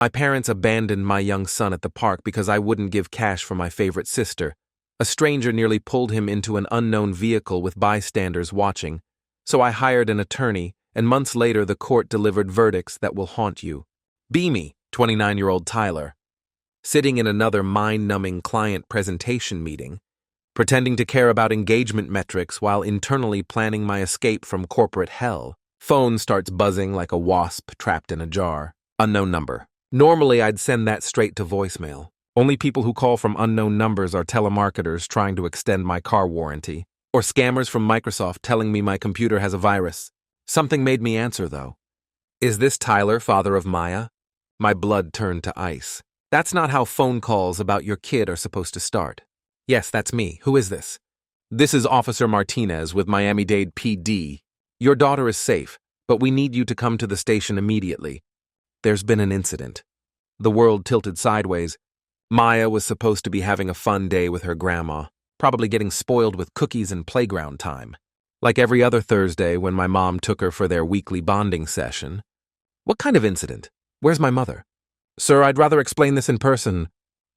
My parents abandoned my young son at the park because I wouldn't give cash for my favorite sister. A stranger nearly pulled him into an unknown vehicle with bystanders watching, so I hired an attorney, and months later the court delivered verdicts that will haunt you. Beamy, 29-year-old Tyler, sitting in another mind-numbing client presentation meeting, pretending to care about engagement metrics while internally planning my escape from corporate hell. Phone starts buzzing like a wasp trapped in a jar. Unknown number. Normally, I'd send that straight to voicemail. Only people who call from unknown numbers are telemarketers trying to extend my car warranty, or scammers from Microsoft telling me my computer has a virus. Something made me answer, though. Is this Tyler, father of Maya? My blood turned to ice. That's not how phone calls about your kid are supposed to start. Yes, that's me. Who is this? This is Officer Martinez with Miami-Dade PD. Your daughter is safe, but we need you to come to the station immediately. There's been an incident. The world tilted sideways. Maya was supposed to be having a fun day with her grandma, probably getting spoiled with cookies and playground time. Like every other Thursday when my mom took her for their weekly bonding session. What kind of incident? Where's my mother? Sir, I'd rather explain this in person.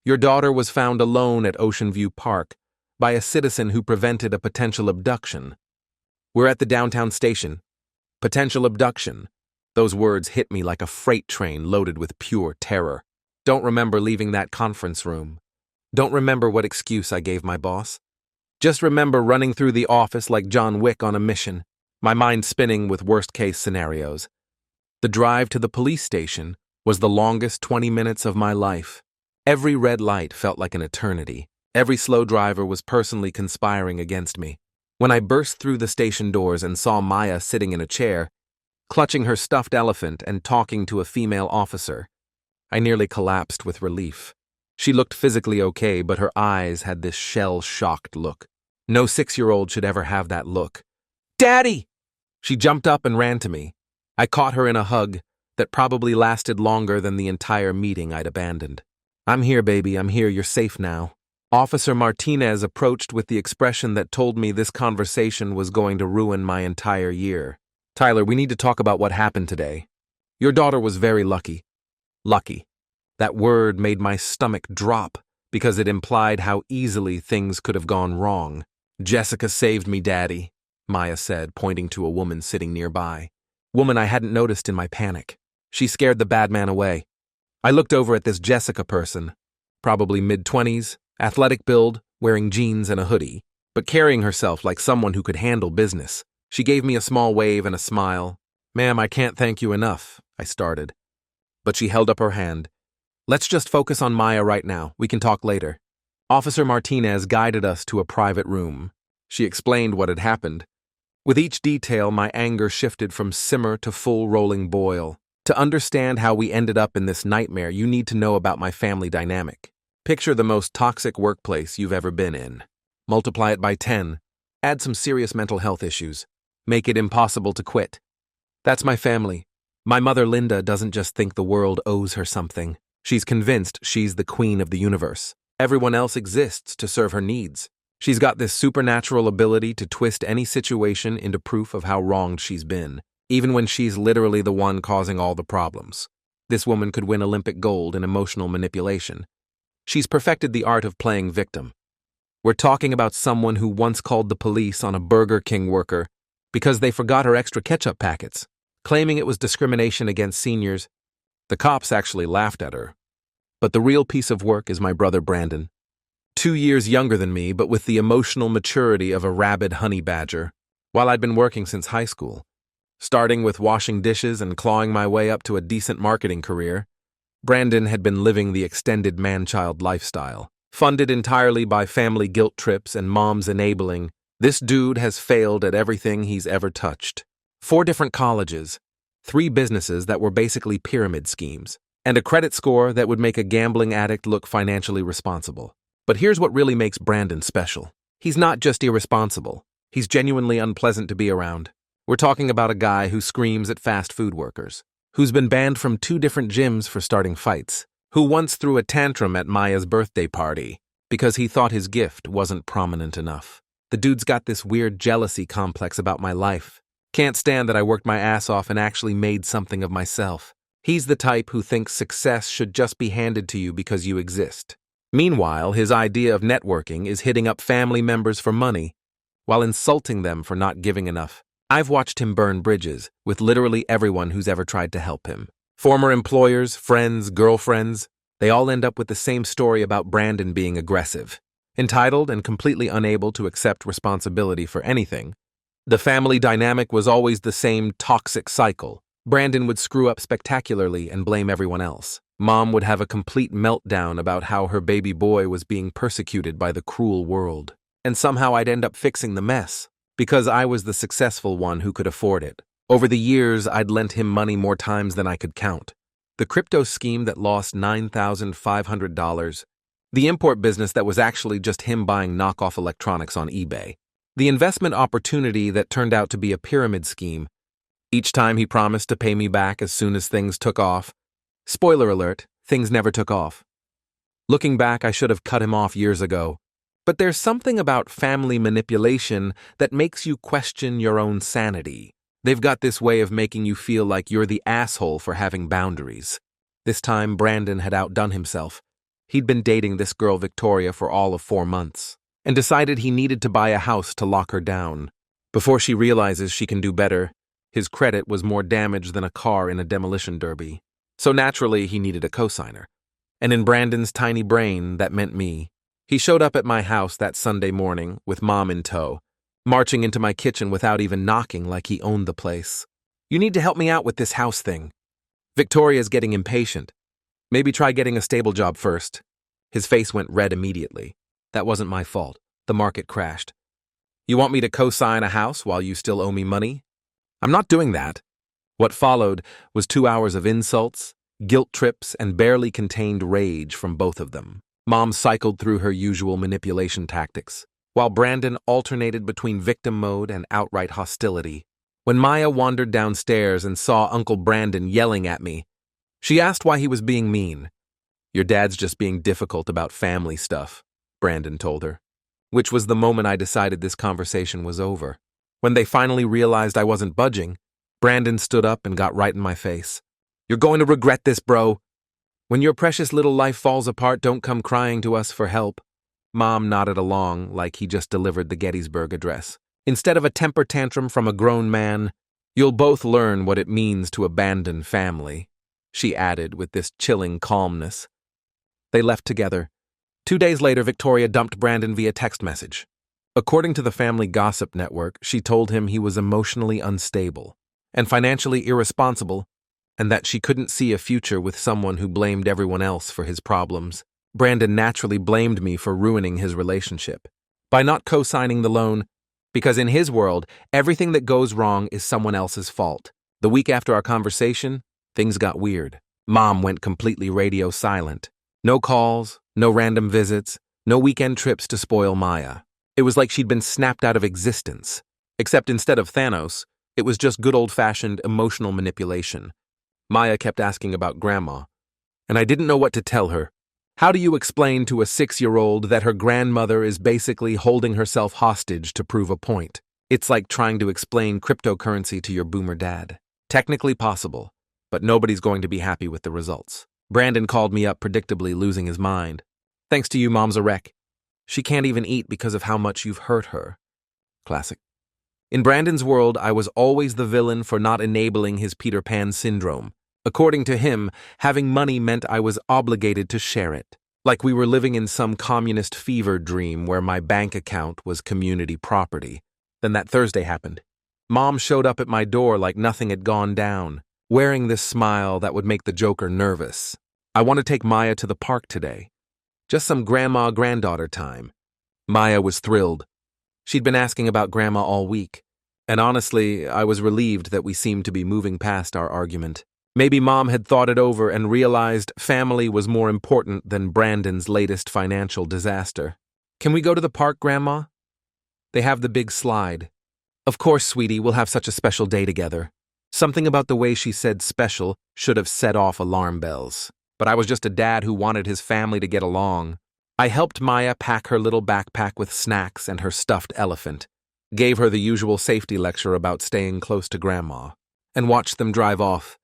Your daughter was found alone at Ocean View Park by a citizen who prevented a potential abduction. We're at the downtown station. Potential abduction. Those words hit me like a freight train loaded with pure terror. Don't remember leaving that conference room. Don't remember what excuse I gave my boss. Just remember running through the office like John Wick on a mission, my mind spinning with worst-case scenarios. The drive to the police station was the longest 20 minutes of my life. Every red light felt like an eternity. Every slow driver was personally conspiring against me. When I burst through the station doors and saw Maya sitting in a chair, clutching her stuffed elephant and talking to a female officer, I nearly collapsed with relief. She looked physically okay, but her eyes had this shell-shocked look. No 6-year-old should ever have that look. Daddy! She jumped up and ran to me. I caught her in a hug that probably lasted longer than the entire meeting I'd abandoned. I'm here, baby, I'm here, you're safe now. Officer Martinez approached with the expression that told me this conversation was going to ruin my entire year. Tyler, we need to talk about what happened today. Your daughter was very lucky. Lucky. That word made my stomach drop because it implied how easily things could have gone wrong. Jessica saved me, Daddy, Maya said, pointing to a woman sitting nearby. Woman I hadn't noticed in my panic. She scared the bad man away. I looked over at this Jessica person, probably mid-20s, athletic build, wearing jeans and a hoodie, but carrying herself like someone who could handle business. She gave me a small wave and a smile. Ma'am, I can't thank you enough, I started. But she held up her hand. Let's just focus on Maya right now. We can talk later. Officer Martinez guided us to a private room. She explained what had happened. With each detail, my anger shifted from simmer to full rolling boil. To understand how we ended up in this nightmare, you need to know about my family dynamic. Picture the most toxic workplace you've ever been in. Multiply it by 10. Add some serious mental health issues. Make it impossible to quit. That's my family. My mother, Linda, doesn't just think the world owes her something. She's convinced she's the queen of the universe. Everyone else exists to serve her needs. She's got this supernatural ability to twist any situation into proof of how wronged she's been, even when she's literally the one causing all the problems. This woman could win Olympic gold in emotional manipulation. She's perfected the art of playing victim. We're talking about someone who once called the police on a Burger King worker because they forgot her extra ketchup packets, claiming it was discrimination against seniors. The cops actually laughed at her. But the real piece of work is my brother Brandon. 2 years younger than me, but with the emotional maturity of a rabid honey badger. While I'd been working since high school, starting with washing dishes and clawing my way up to a decent marketing career, Brandon had been living the extended man-child lifestyle. Funded entirely by family guilt trips and mom's enabling, this dude has failed at everything he's ever touched. 4 different colleges, 3 businesses that were basically pyramid schemes, and a credit score that would make a gambling addict look financially responsible. But here's what really makes Brandon special. He's not just irresponsible. He's genuinely unpleasant to be around. We're talking about a guy who screams at fast food workers, who's been banned from 2 different gyms for starting fights, who once threw a tantrum at Maya's birthday party because he thought his gift wasn't prominent enough. The dude's got this weird jealousy complex about my life. Can't stand that I worked my ass off and actually made something of myself. He's the type who thinks success should just be handed to you because you exist. Meanwhile, his idea of networking is hitting up family members for money, while insulting them for not giving enough. I've watched him burn bridges with literally everyone who's ever tried to help him. Former employers, friends, girlfriends, they all end up with the same story about Brandon being aggressive, entitled and completely unable to accept responsibility for anything. The family dynamic was always the same toxic cycle. Brandon would screw up spectacularly and blame everyone else. Mom would have a complete meltdown about how her baby boy was being persecuted by the cruel world. And somehow I'd end up fixing the mess, because I was the successful one who could afford it. Over the years, I'd lent him money more times than I could count. The crypto scheme that lost $9,500. The import business that was actually just him buying knockoff electronics on eBay. The investment opportunity that turned out to be a pyramid scheme. Each time he promised to pay me back as soon as things took off. Spoiler alert, things never took off. Looking back, I should have cut him off years ago. But there's something about family manipulation that makes you question your own sanity. They've got this way of making you feel like you're the asshole for having boundaries. This time, Brandon had outdone himself. He'd been dating this girl Victoria for all of 4 months, and decided he needed to buy a house to lock her down. Before she realizes she can do better, his credit was more damaged than a car in a demolition derby. So naturally, he needed a cosigner. And in Brandon's tiny brain, that meant me. He showed up at my house that Sunday morning with Mom in tow, marching into my kitchen without even knocking like he owned the place. "You need to help me out with this house thing. Victoria's getting impatient. Maybe try getting a stable job first." His face went red immediately. That wasn't my fault. The market crashed. "You want me to co-sign a house while you still owe me money? I'm not doing that." What followed was 2 hours of insults, guilt trips, and barely contained rage from both of them. Mom cycled through her usual manipulation tactics, while Brandon alternated between victim mode and outright hostility. When Maya wandered downstairs and saw Uncle Brandon yelling at me, she asked why he was being mean. "Your dad's just being difficult about family stuff," Brandon told her, which was the moment I decided this conversation was over. When they finally realized I wasn't budging, Brandon stood up and got right in my face. "You're going to regret this, bro. When your precious little life falls apart, don't come crying to us for help." Mom nodded along like he just delivered the Gettysburg Address. "Instead of a temper tantrum from a grown man, you'll both learn what it means to abandon family," she added with this chilling calmness. They left together. 2 days later, Victoria dumped Brandon via text message. According to the family gossip network, she told him he was emotionally unstable and financially irresponsible, and that she couldn't see a future with someone who blamed everyone else for his problems. Brandon naturally blamed me for ruining his relationship by not co-signing the loan, because in his world, everything that goes wrong is someone else's fault. The week after our conversation, things got weird. Mom went completely radio silent. No calls, no random visits, no weekend trips to spoil Maya. It was like she'd been snapped out of existence. Except instead of Thanos, it was just good old-fashioned emotional manipulation. Maya kept asking about Grandma, and I didn't know what to tell her. How do you explain to a 6-year-old that her grandmother is basically holding herself hostage to prove a point? It's like trying to explain cryptocurrency to your boomer dad. Technically possible, but nobody's going to be happy with the results. Brandon called me up, predictably losing his mind. "Thanks to you, Mom's a wreck. She can't even eat because of how much you've hurt her." Classic. In Brandon's world, I was always the villain for not enabling his Peter Pan syndrome. According to him, having money meant I was obligated to share it. Like we were living in some communist fever dream where my bank account was community property. Then that Thursday happened. Mom showed up at my door like nothing had gone down, wearing this smile that would make the Joker nervous. "I want to take Maya to the park today. Just some grandma-granddaughter time." Maya was thrilled. She'd been asking about Grandma all week. And honestly, I was relieved that we seemed to be moving past our argument. Maybe Mom had thought it over and realized family was more important than Brandon's latest financial disaster. "Can we go to the park, Grandma? They have the big slide." "Of course, sweetie, we'll have such a special day together." Something about the way she said special should have set off alarm bells. But I was just a dad who wanted his family to get along. I helped Maya pack her little backpack with snacks and her stuffed elephant, gave her the usual safety lecture about staying close to Grandma, and watched them drive off.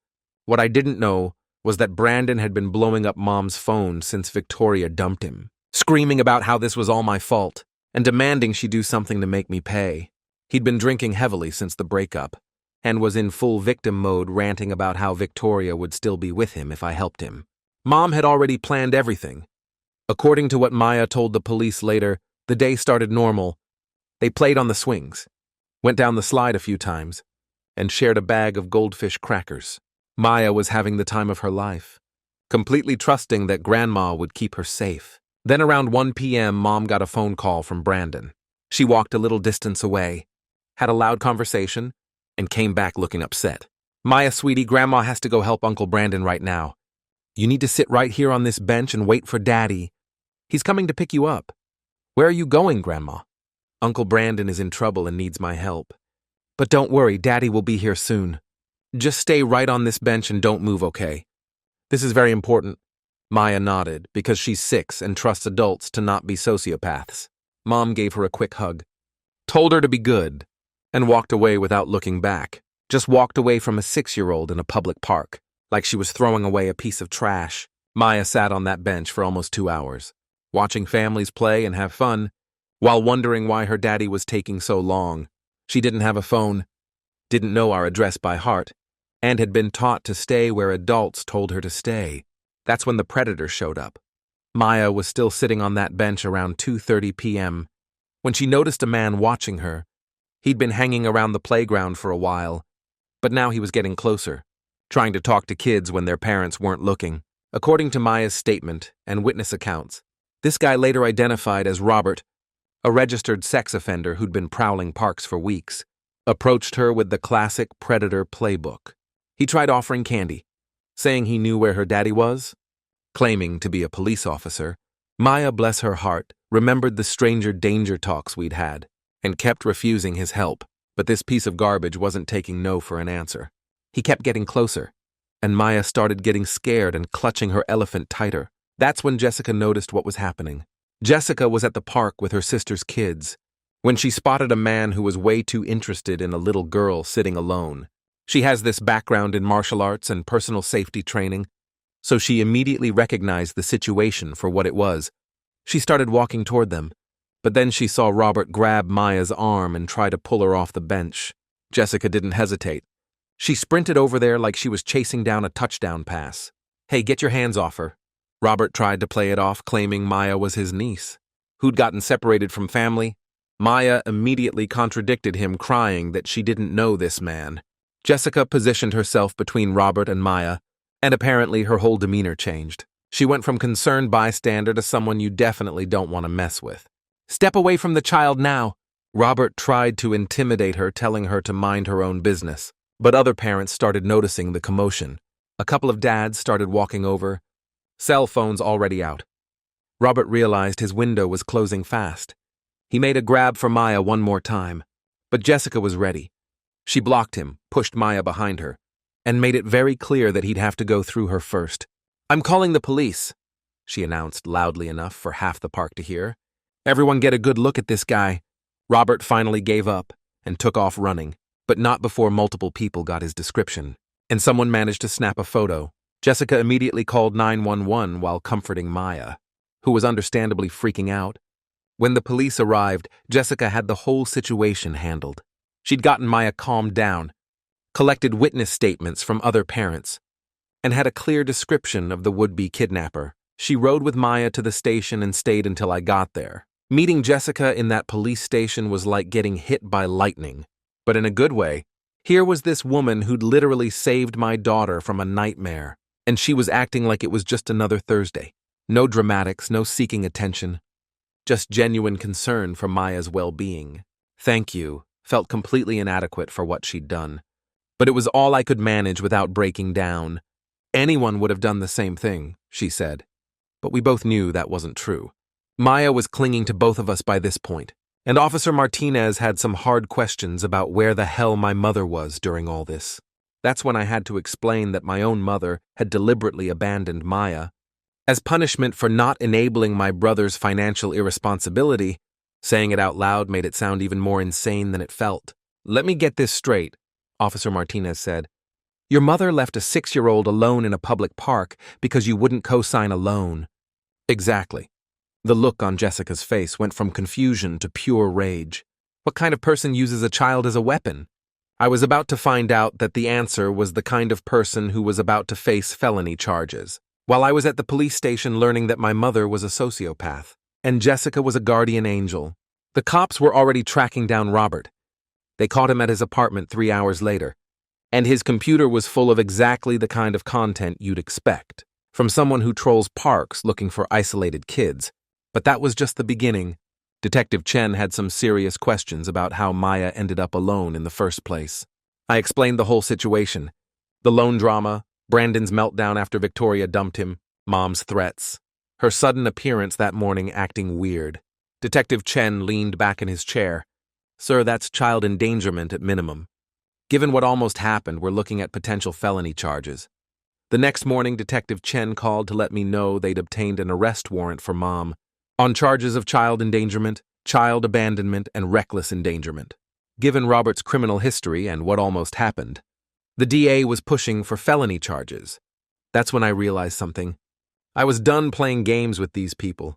What I didn't know was that Brandon had been blowing up Mom's phone since Victoria dumped him, screaming about how this was all my fault and demanding she do something to make me pay. He'd been drinking heavily since the breakup and was in full victim mode, ranting about how Victoria would still be with him if I helped him. Mom had already planned everything. According to what Maya told the police later, the day started normal. They played on the swings, went down the slide a few times, and shared a bag of goldfish crackers. Maya was having the time of her life, completely trusting that Grandma would keep her safe. Then around 1 p.m., Mom got a phone call from Brandon. She walked a little distance away, had a loud conversation, and came back looking upset. "Maya, sweetie, Grandma has to go help Uncle Brandon right now. You need to sit right here on this bench and wait for Daddy. He's coming to pick you up." "Where are you going, Grandma?" "Uncle Brandon is in trouble and needs my help. But don't worry, Daddy will be here soon. Just stay right on this bench and don't move, okay? This is very important." Maya nodded, because she's 6 and trusts adults to not be sociopaths. Mom gave her a quick hug, told her to be good, and walked away without looking back. Just walked away from a 6-year-old in a public park, like she was throwing away a piece of trash. Maya sat on that bench for almost 2 hours, watching families play and have fun, while wondering why her daddy was taking so long. She didn't have a phone, didn't know our address by heart, and had been taught to stay where adults told her to stay. That's when the predator showed up. Maya was still sitting on that bench around 2:30 p.m. when she noticed a man watching her. He'd been hanging around the playground for a while, but now he was getting closer, trying to talk to kids when their parents weren't looking. According to Maya's statement and witness accounts, this guy later identified as Robert, a registered sex offender who'd been prowling parks for weeks, approached her with the classic predator playbook. He tried offering candy, saying he knew where her daddy was, claiming to be a police officer. Maya, bless her heart, remembered the stranger danger talks we'd had and kept refusing his help, but this piece of garbage wasn't taking no for an answer. He kept getting closer, and Maya started getting scared and clutching her elephant tighter. That's when Jessica noticed what was happening. Jessica was at the park with her sister's kids when she spotted a man who was way too interested in a little girl sitting alone. She has this background in martial arts and personal safety training, so she immediately recognized the situation for what it was. She started walking toward them, but then she saw Robert grab Maya's arm and try to pull her off the bench. Jessica didn't hesitate. She sprinted over there like she was chasing down a touchdown pass. "Hey, get your hands off her." Robert tried to play it off, claiming Maya was his niece, who'd gotten separated from family. Maya immediately contradicted him, crying that she didn't know this man. Jessica positioned herself between Robert and Maya, and apparently her whole demeanor changed. She went from concerned bystander to someone you definitely don't want to mess with. "Step away from the child now." Robert tried to intimidate her, telling her to mind her own business, but other parents started noticing the commotion. A couple of dads started walking over, cell phones already out. Robert realized his window was closing fast. He made a grab for Maya one more time, but Jessica was ready. She blocked him, pushed Maya behind her, and made it very clear that he'd have to go through her first. "I'm calling the police," she announced loudly enough for half the park to hear. "Everyone get a good look at this guy." Robert finally gave up and took off running, but not before multiple people got his description, and someone managed to snap a photo. Jessica immediately called 911 while comforting Maya, who was understandably freaking out. When the police arrived, Jessica had the whole situation handled. She'd gotten Maya calmed down, collected witness statements from other parents, and had a clear description of the would-be kidnapper. She rode with Maya to the station and stayed until I got there. Meeting Jessica in that police station was like getting hit by lightning, but in a good way. Here was this woman who'd literally saved my daughter from a nightmare, and she was acting like it was just another Thursday. No dramatics, no seeking attention, just genuine concern for Maya's well-being. "Thank you," felt completely inadequate for what she'd done. But it was all I could manage without breaking down. "Anyone would have done the same thing," she said. But we both knew that wasn't true. Maya was clinging to both of us by this point, and Officer Martinez had some hard questions about where the hell my mother was during all this. That's when I had to explain that my own mother had deliberately abandoned Maya. As punishment for not enabling my brother's financial irresponsibility, saying it out loud made it sound even more insane than it felt. "Let me get this straight," Officer Martinez said. Your mother left a 6-year-old alone in a public park because you wouldn't co-sign a loan. Exactly. The look on Jessica's face went from confusion to pure rage. What kind of person uses a child as a weapon? I was about to find out that the answer was the kind of person who was about to face felony charges, while I was at the police station learning that my mother was a sociopath, and Jessica was a guardian angel. The cops were already tracking down Robert. They caught him at his apartment 3 hours later, and his computer was full of exactly the kind of content you'd expect from someone who trolls parks looking for isolated kids. But that was just the beginning. Detective Chen had some serious questions about how Maya ended up alone in the first place. I explained the whole situation. The loan drama, Brandon's meltdown after Victoria dumped him, Mom's threats, her sudden appearance that morning acting weird. Detective Chen leaned back in his chair. Sir, that's child endangerment at minimum. Given what almost happened, we're looking at potential felony charges. The next morning, Detective Chen called to let me know they'd obtained an arrest warrant for Mom on charges of child endangerment, child abandonment, and reckless endangerment. Given Robert's criminal history and what almost happened, the DA was pushing for felony charges. That's when I realized something. I was done playing games with these people.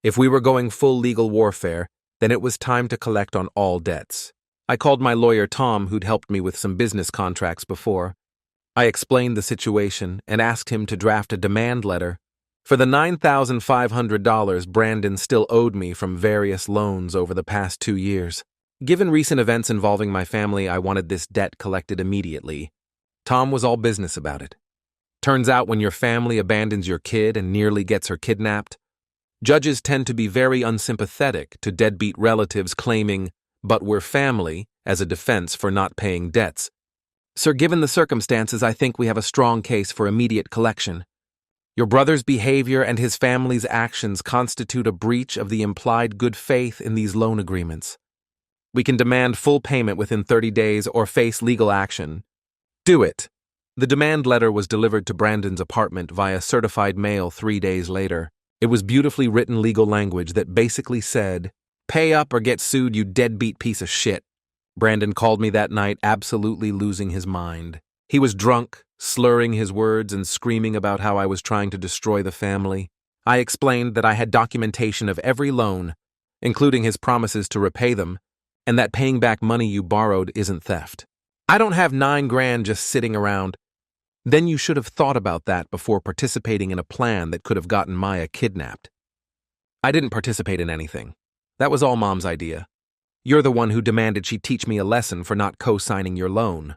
If we were going full legal warfare, then it was time to collect on all debts. I called my lawyer Tom, who'd helped me with some business contracts before. I explained the situation and asked him to draft a demand letter for the $9,500 Brandon still owed me from various loans over the past 2 years. Given recent events involving my family, I wanted this debt collected immediately. Tom was all business about it. Turns out when your family abandons your kid and nearly gets her kidnapped, judges tend to be very unsympathetic to deadbeat relatives claiming, "But we're family," as a defense for not paying debts. Sir, given the circumstances, I think we have a strong case for immediate collection. Your brother's behavior and his family's actions constitute a breach of the implied good faith in these loan agreements. We can demand full payment within 30 days or face legal action. Do it. The demand letter was delivered to Brandon's apartment via certified mail 3 days later. It was beautifully written legal language that basically said, "Pay up or get sued, you deadbeat piece of shit." Brandon called me that night absolutely losing his mind. He was drunk, slurring his words and screaming about how I was trying to destroy the family. I explained that I had documentation of every loan, including his promises to repay them, and that paying back money you borrowed isn't theft. I don't have $9,000 just sitting around. Then you should have thought about that before participating in a plan that could have gotten Maya kidnapped. I didn't participate in anything. That was all Mom's idea. You're the one who demanded she teach me a lesson for not co-signing your loan.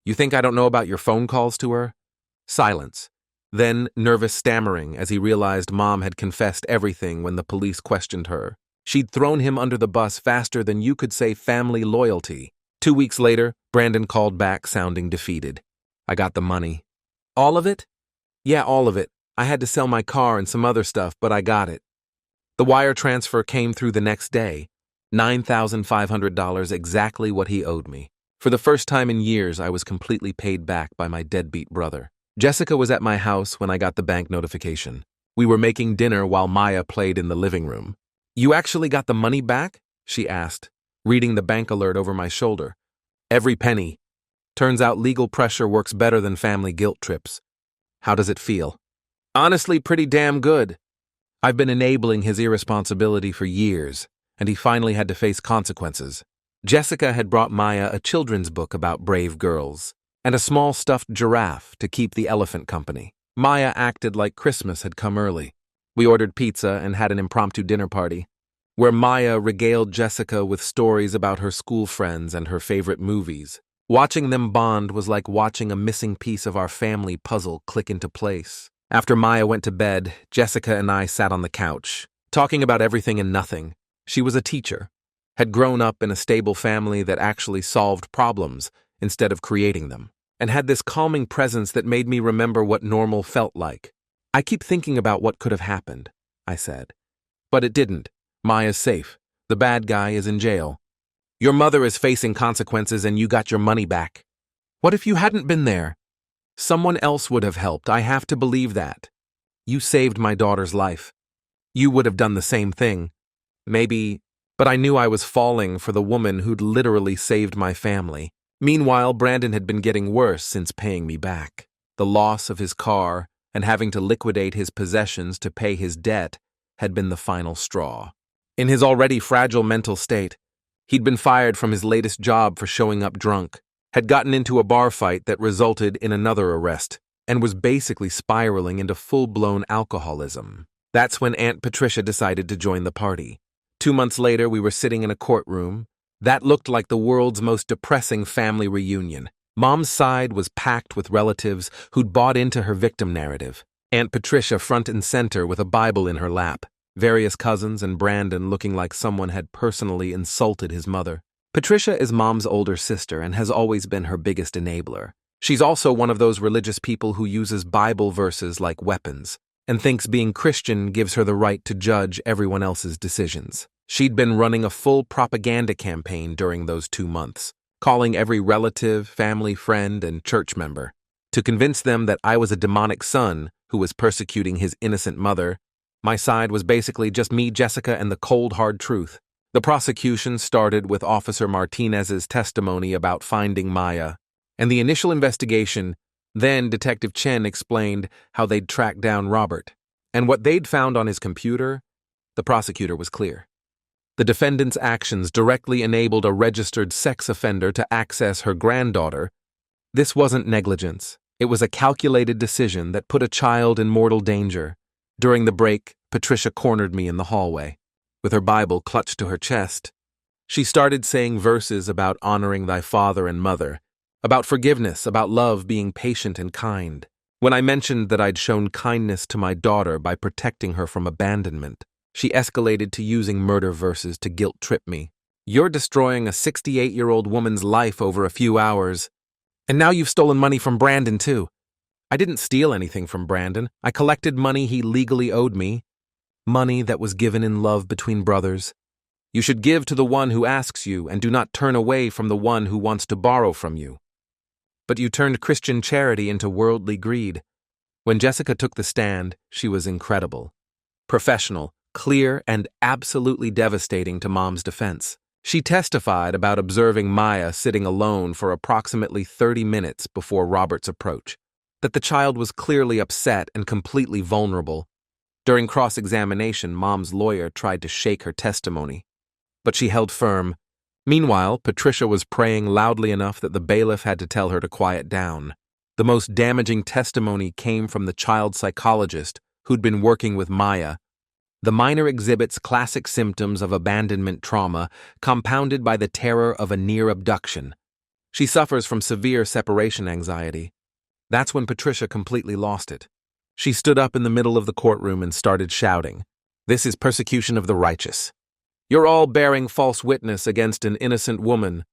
You think I don't know about your phone calls to her? Silence. Then nervous stammering as he realized Mom had confessed everything when the police questioned her. She'd thrown him under the bus faster than you could say family loyalty. 2 weeks later, Brandon called back sounding defeated. I got the money. All of it? Yeah, all of it. I had to sell my car and some other stuff, but I got it. The wire transfer came through the next day. $9,500, exactly what he owed me. For the first time in years, I was completely paid back by my deadbeat brother. Jessica was at my house when I got the bank notification. We were making dinner while Maya played in the living room. "You actually got the money back?" she asked, reading the bank alert over my shoulder. "Every penny. Turns out legal pressure works better than family guilt trips. How does it feel?" "Honestly, pretty damn good. I've been enabling his irresponsibility for years, and he finally had to face consequences." Jessica had brought Maya a children's book about brave girls and a small stuffed giraffe to keep the elephant company. Maya acted like Christmas had come early. We ordered pizza and had an impromptu dinner party, where Maya regaled Jessica with stories about her school friends and her favorite movies. Watching them bond was like watching a missing piece of our family puzzle click into place. After Maya went to bed, Jessica and I sat on the couch, talking about everything and nothing. She was a teacher, had grown up in a stable family that actually solved problems instead of creating them, and had this calming presence that made me remember what normal felt like. "I keep thinking about what could have happened," I said. "But it didn't. Maya's safe. The bad guy is in jail. Your mother is facing consequences and you got your money back. What if you hadn't been there? Someone else would have helped. I have to believe that. You saved my daughter's life. You would have done the same thing. Maybe, but I knew I was falling for the woman who'd literally saved my family. Meanwhile, Brandon had been getting worse since paying me back. The loss of his car and having to liquidate his possessions to pay his debt had been the final straw. In his already fragile mental state, he'd been fired from his latest job for showing up drunk, had gotten into a bar fight that resulted in another arrest, and was basically spiraling into full-blown alcoholism. That's when Aunt Patricia decided to join the party. 2 months later, we were sitting in a courtroom. That looked like the world's most depressing family reunion. Mom's side was packed with relatives who'd bought into her victim narrative. Aunt Patricia front and center with a Bible in her lap. Various cousins and Brandon looking like someone had personally insulted his mother. Patricia is Mom's older sister and has always been her biggest enabler. She's also one of those religious people who uses Bible verses like weapons and thinks being Christian gives her the right to judge everyone else's decisions. She'd been running a full propaganda campaign during those 2 months, calling every relative, family, friend, and church member to convince them that I was a demonic son who was persecuting his innocent mother. My side was basically just me, Jessica, and the cold, hard truth. The prosecution started with Officer Martinez's testimony about finding Maya, and the initial investigation. Then Detective Chen explained how they'd tracked down Robert, and what they'd found on his computer. The prosecutor was clear. The defendant's actions directly enabled a registered sex offender to access her granddaughter. This wasn't negligence. It was a calculated decision that put a child in mortal danger. During the break, Patricia cornered me in the hallway. With her Bible clutched to her chest, she started saying verses about honoring thy father and mother, about forgiveness, about love being patient and kind. When I mentioned that I'd shown kindness to my daughter by protecting her from abandonment, she escalated to using murder verses to guilt-trip me. You're destroying a 68-year-old woman's life over a few hours. And now you've stolen money from Brandon, too. I didn't steal anything from Brandon. I collected money he legally owed me. Money that was given in love between brothers. You should give to the one who asks you and do not turn away from the one who wants to borrow from you. But you turned Christian charity into worldly greed. When Jessica took the stand, she was incredible. Professional, clear, and absolutely devastating to Mom's defense. She testified about observing Maya sitting alone for approximately 30 minutes before Robert's approach, that the child was clearly upset and completely vulnerable. During cross-examination, Mom's lawyer tried to shake her testimony, but she held firm. Meanwhile, Patricia was praying loudly enough that the bailiff had to tell her to quiet down. The most damaging testimony came from the child psychologist who'd been working with Maya. The minor exhibits classic symptoms of abandonment trauma, compounded by the terror of a near abduction. She suffers from severe separation anxiety. That's when Patricia completely lost it. She stood up in the middle of the courtroom and started shouting, "This is persecution of the righteous. You're all bearing false witness against an innocent woman."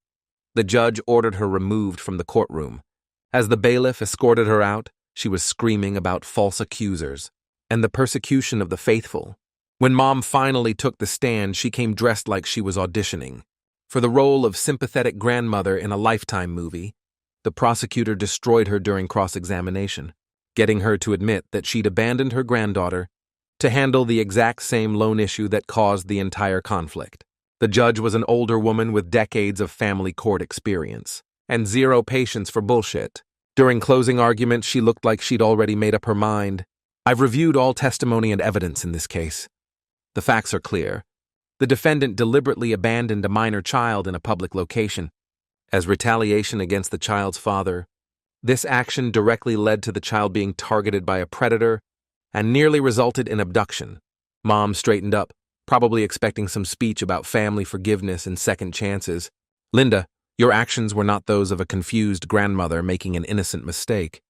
The judge ordered her removed from the courtroom. As the bailiff escorted her out, she was screaming about false accusers and the persecution of the faithful. When Mom finally took the stand, she came dressed like she was auditioning for the role of sympathetic grandmother in a Lifetime movie. The prosecutor destroyed her during cross-examination, getting her to admit that she'd abandoned her granddaughter to handle the exact same loan issue that caused the entire conflict. The judge was an older woman with decades of family court experience and zero patience for bullshit. During closing arguments, she looked like she'd already made up her mind. I've reviewed all testimony and evidence in this case. The facts are clear. The defendant deliberately abandoned a minor child in a public location. As retaliation against the child's father, this action directly led to the child being targeted by a predator and nearly resulted in abduction. Mom straightened up, probably expecting some speech about family forgiveness and second chances. Linda, your actions were not those of a confused grandmother making an innocent mistake.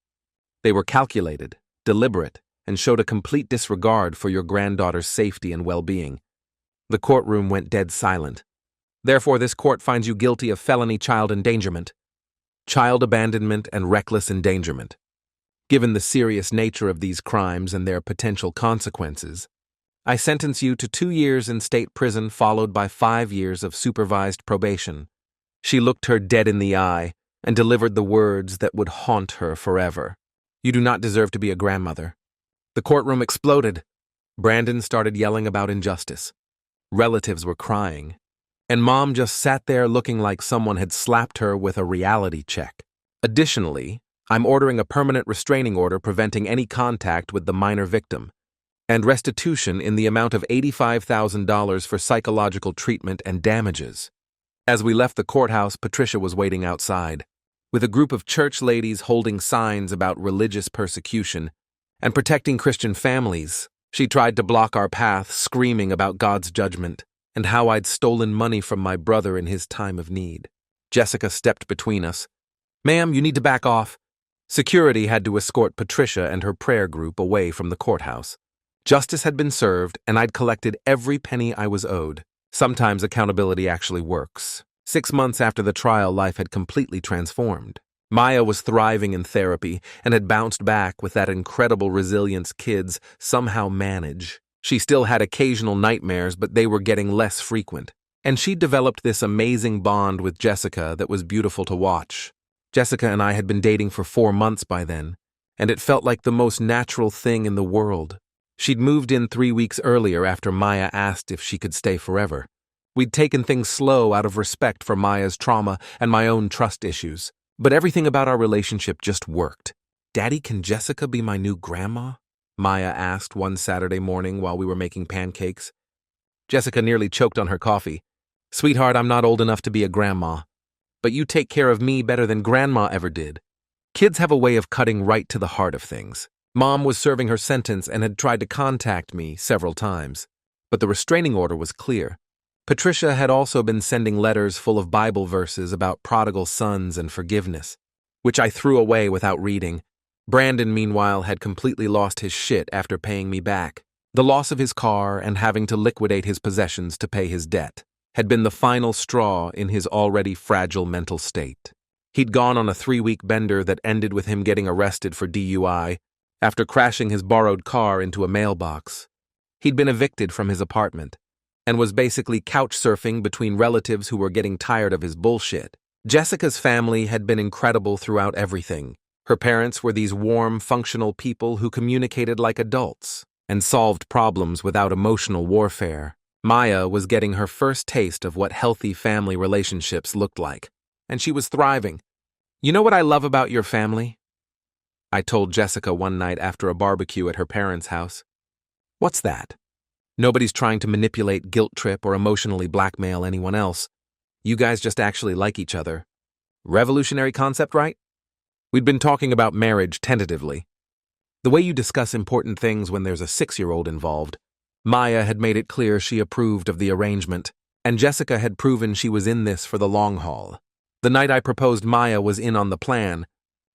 They were calculated, deliberate, and showed a complete disregard for your granddaughter's safety and well-being. The courtroom went dead silent. Therefore, this court finds you guilty of felony child endangerment, child abandonment, and reckless endangerment. Given the serious nature of these crimes and their potential consequences, I sentence you to 2 years in state prison followed by 5 years of supervised probation. She looked her dead in the eye and delivered the words that would haunt her forever. You do not deserve to be a grandmother. The courtroom exploded. Brandon started yelling about injustice. Relatives were crying. And Mom just sat there looking like someone had slapped her with a reality check. Additionally, I'm ordering a permanent restraining order preventing any contact with the minor victim, and restitution in the amount of $85,000 for psychological treatment and damages. As we left the courthouse, Patricia was waiting outside, with a group of church ladies holding signs about religious persecution and protecting Christian families. She tried to block our path, screaming about God's judgment and how I'd stolen money from my brother in his time of need. Jessica stepped between us. "Ma'am, you need to back off." Security had to escort Patricia and her prayer group away from the courthouse. Justice had been served, and I'd collected every penny I was owed. Sometimes accountability actually works. 6 months after the trial, life had completely transformed. Maya was thriving in therapy and had bounced back with that incredible resilience kids somehow manage. She still had occasional nightmares, but they were getting less frequent. And she'd developed this amazing bond with Jessica that was beautiful to watch. Jessica and I had been dating for 4 months by then, and it felt like the most natural thing in the world. She'd moved in 3 weeks earlier after Maya asked if she could stay forever. We'd taken things slow out of respect for Maya's trauma and my own trust issues, but everything about our relationship just worked. "Daddy, can Jessica be my new grandma?" Maya asked one Saturday morning while we were making pancakes. Jessica nearly choked on her coffee. "Sweetheart, I'm not old enough to be a grandma, but you take care of me better than Grandma ever did." Kids have a way of cutting right to the heart of things. Mom was serving her sentence and had tried to contact me several times, but the restraining order was clear. Patricia had also been sending letters full of Bible verses about prodigal sons and forgiveness, which I threw away without reading. Brandon, meanwhile, had completely lost his shit after paying me back. The loss of his car and having to liquidate his possessions to pay his debt had been the final straw in his already fragile mental state. He'd gone on a 3-week bender that ended with him getting arrested for DUI after crashing his borrowed car into a mailbox. He'd been evicted from his apartment and was basically couch surfing between relatives who were getting tired of his bullshit. Jessica's family had been incredible throughout everything. Her parents were these warm, functional people who communicated like adults and solved problems without emotional warfare. Maya was getting her first taste of what healthy family relationships looked like, and she was thriving. "You know what I love about your family?" I told Jessica one night after a barbecue at her parents' house. "What's that?" "Nobody's trying to manipulate, guilt trip, or emotionally blackmail anyone else. You guys just actually like each other. Revolutionary concept, right?" We'd been talking about marriage tentatively. The way you discuss important things when there's a 6-year-old involved. Maya had made it clear she approved of the arrangement, and Jessica had proven she was in this for the long haul. The night I proposed, Maya was in on the plan.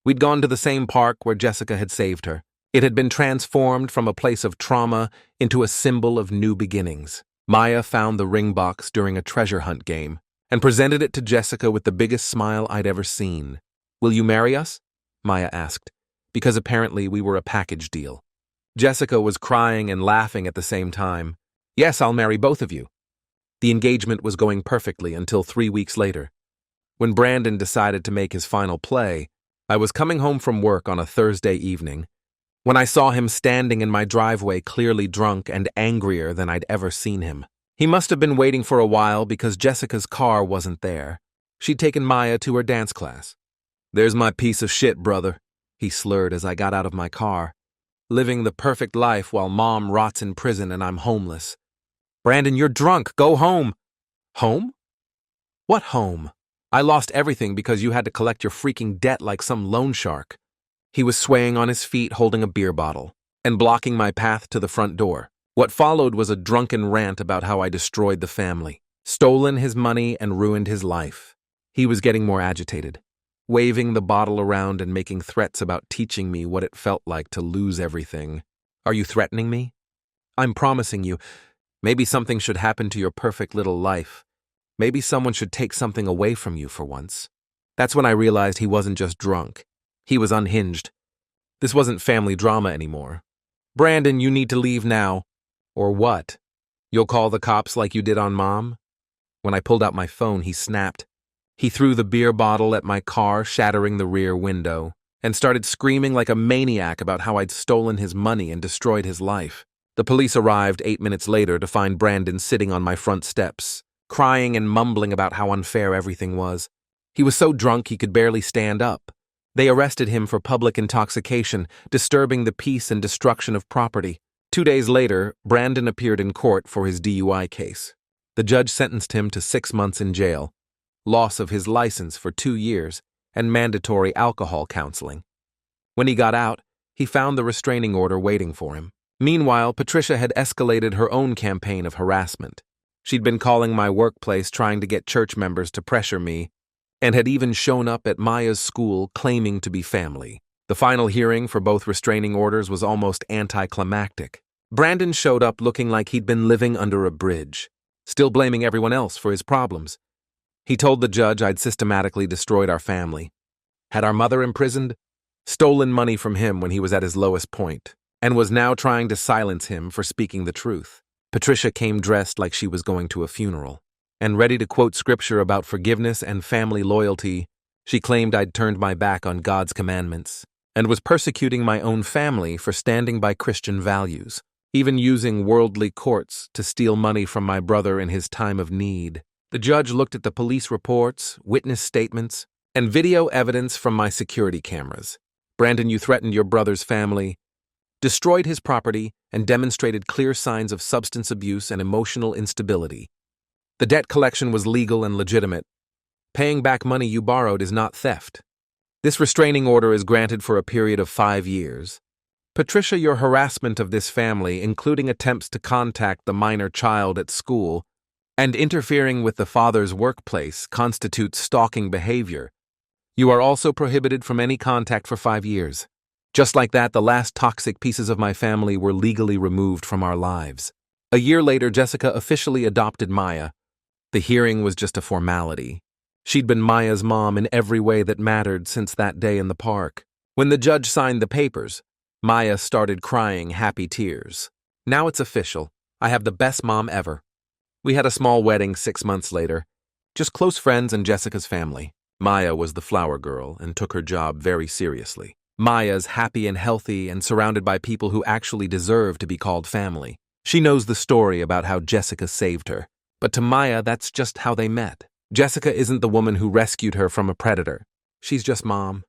We'd gone to the same park where Jessica had saved her. It had been transformed from a place of trauma into a symbol of new beginnings. Maya found the ring box during a treasure hunt game and presented it to Jessica with the biggest smile I'd ever seen. "Will you marry us?" Maya asked, because apparently we were a package deal. Jessica was crying and laughing at the same time. "Yes, I'll marry both of you." The engagement was going perfectly until 3 weeks later. When Brandon decided to make his final play, I was coming home from work on a Thursday evening when I saw him standing in my driveway, clearly drunk and angrier than I'd ever seen him. He must have been waiting for a while because Jessica's car wasn't there. She'd taken Maya to her dance class. "There's my piece of shit, brother," he slurred as I got out of my car. "Living the perfect life while Mom rots in prison and I'm homeless." "Brandon, you're drunk. Go home." "Home? What home? I lost everything because you had to collect your freaking debt like some loan shark." He was swaying on his feet holding a beer bottle and blocking my path to the front door. What followed was a drunken rant about how I destroyed the family, stolen his money, and ruined his life. He was getting more agitated, waving the bottle around and making threats about teaching me what it felt like to lose everything. "Are you threatening me?" "I'm promising you. Maybe something should happen to your perfect little life. Maybe someone should take something away from you for once." That's when I realized he wasn't just drunk. He was unhinged. This wasn't family drama anymore. "Brandon, you need to leave now." "Or what? You'll call the cops like you did on Mom?" When I pulled out my phone, he snapped. He threw the beer bottle at my car, shattering the rear window, and started screaming like a maniac about how I'd stolen his money and destroyed his life. The police arrived 8 minutes later to find Brandon sitting on my front steps, crying and mumbling about how unfair everything was. He was so drunk he could barely stand up. They arrested him for public intoxication, disturbing the peace and destruction of property. 2 days later, Brandon appeared in court for his DUI case. The judge sentenced him to 6 months in jail, loss of his license for 2 years, and mandatory alcohol counseling. When he got out, he found the restraining order waiting for him. Meanwhile, Patricia had escalated her own campaign of harassment. She'd been calling my workplace trying to get church members to pressure me, and had even shown up at Maya's school claiming to be family. The final hearing for both restraining orders was almost anticlimactic. Brandon showed up looking like he'd been living under a bridge, still blaming everyone else for his problems. He told the judge I'd systematically destroyed our family, had our mother imprisoned, stolen money from him when he was at his lowest point, and was now trying to silence him for speaking the truth. Patricia came dressed like she was going to a funeral, and ready to quote scripture about forgiveness and family loyalty. She claimed I'd turned my back on God's commandments and was persecuting my own family for standing by Christian values, even using worldly courts to steal money from my brother in his time of need. The judge looked at the police reports, witness statements, and video evidence from my security cameras. Brandon, you threatened your brother's family, destroyed his property, and demonstrated clear signs of substance abuse and emotional instability. The debt collection was legal and legitimate. Paying back money you borrowed is not theft. This restraining order is granted for a period of 5 years. Patricia, your harassment of this family, including attempts to contact the minor child at school and interfering with the father's workplace, constitutes stalking behavior. You are also prohibited from any contact for 5 years. Just like that, the last toxic pieces of my family were legally removed from our lives. A year later, Jessica officially adopted Maya. The hearing was just a formality. She'd been Maya's mom in every way that mattered since that day in the park. When the judge signed the papers, Maya started crying happy tears. Now it's official. I have the best mom ever. We had a small wedding 6 months later. Just close friends and Jessica's family. Maya was the flower girl and took her job very seriously. Maya's happy and healthy and surrounded by people who actually deserve to be called family. She knows the story about how Jessica saved her. But to Maya, that's just how they met. Jessica isn't the woman who rescued her from a predator. She's just Mom.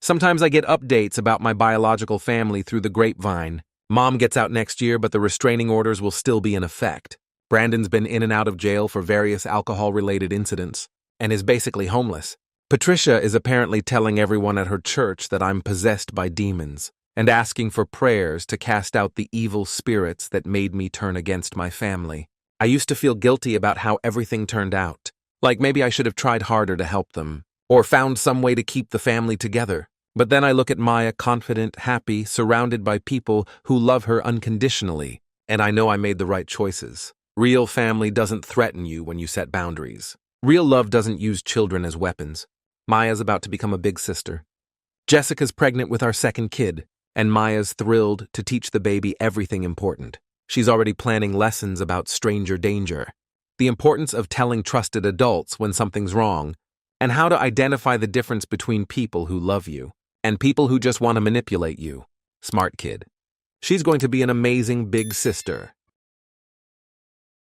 Sometimes I get updates about my biological family through the grapevine. Mom gets out next year, but the restraining orders will still be in effect. Brandon's been in and out of jail for various alcohol-related incidents and is basically homeless. Patricia is apparently telling everyone at her church that I'm possessed by demons and asking for prayers to cast out the evil spirits that made me turn against my family. I used to feel guilty about how everything turned out, like maybe I should have tried harder to help them, or found some way to keep the family together. But then I look at Maya confident, happy, surrounded by people who love her unconditionally, and I know I made the right choices. Real family doesn't threaten you when you set boundaries. Real love doesn't use children as weapons. Maya's about to become a big sister. Jessica's pregnant with our second kid, and Maya's thrilled to teach the baby everything important. She's already planning lessons about stranger danger, the importance of telling trusted adults when something's wrong, and how to identify the difference between people who love you and people who just want to manipulate you. Smart kid. She's going to be an amazing big sister.